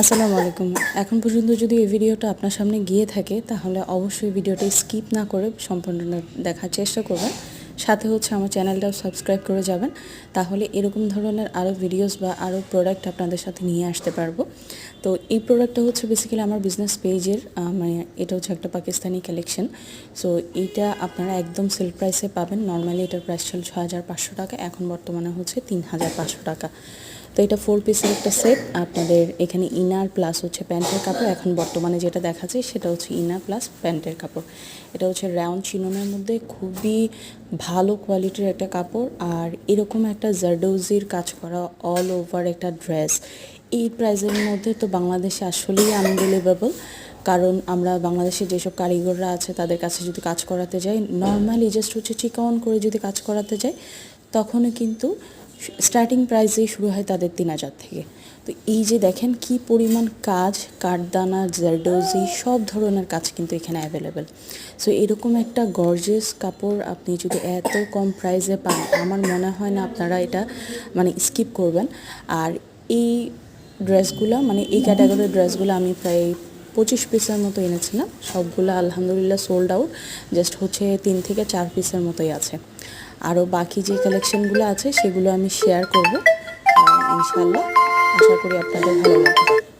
আসসালামু আলাইকুম। এখন পর্যন্ত যদি এই ভিডিওটা আপনার সামনে গিয়ে থাকে তাহলে অবশ্যই ভিডিওটা স্কিপ না করে সম্পূর্ণ দেখার চেষ্টা করবেন। সাথে হচ্ছে আমার চ্যানেলটাও সাবস্ক্রাইব করে যাবেন, তাহলে এরকম ধরনের আরও ভিডিওস বা আরও প্রোডাক্ট আপনাদের সাথে নিয়ে আসতে পারবো। তো এই প্রোডাক্টটা হচ্ছে বেসিক্যালি আমার বিজনেস পেজের, মানে এটা হচ্ছে একটা পাকিস্তানি কালেকশন। সো এইটা আপনারা একদম সেল প্রাইসে পাবেন। নর্মালি এটার প্রাইস ছিল 6,500 টাকা, এখন বর্তমানে হচ্ছে 3,500 টাকা। তো এটা 4 পিসের একটা সেট। আপনাদের এখানে ইনার প্লাস হচ্ছে প্যান্টের কাপড়, এখন বর্তমানে যেটা দেখা যায় সেটা হচ্ছে ইনার প্লাস প্যান্টের কাপড়। এটা হচ্ছে রাউন্ড চিননের মধ্যে খুবই ভালো কোয়ালিটির একটা কাপড়, আর এরকম একটা জারদৌজির কাজ করা অল ওভার একটা ড্রেস এই প্রাইজের মধ্যে তো বাংলাদেশে আসলেই আনবিলিভেবল। কারণ আমরা বাংলাদেশে যেসব কারিগররা আছে তাদের কাছে যদি কাজ করাতে যাই, নর্মালি জাস্ট হচ্ছে চিকন করে যদি কাজ করাতে যাই, তখনও কিন্তু স্টার্টিং প্রাইসেই শুরু হয় তাদের 3,000 থেকে। তো এই যে দেখেন কি পরিমাণ কাজ, কাঠদানা, জারদৌজি সব ধরনের কাজ কিন্তু এখানে অ্যাভেলেবেল। সো এরকম একটা গর্জিয়াস কাপড় আপনি যদি এত কম প্রাইসে পান, আমার মনে হয় না আপনারা এটা মানে স্কিপ করবেন। আর এই ড্রেসগুলো মানে এই ক্যাটাগরির ড্রেসগুলো আমি প্রায় 25 পিসের মতো এনেছিলাম। সবগুলো আলহামদুলিল্লাহ সোল্ড আউট, জাস্ট হচ্ছে 3 থেকে 4 পিসের মতোই আছে। আরও বাকি যে কালেকশনগুলো আছে সেগুলো আমি শেয়ার করব ইনশাল্লাহ। আশা করি আপনাদের ভালো লাগবে।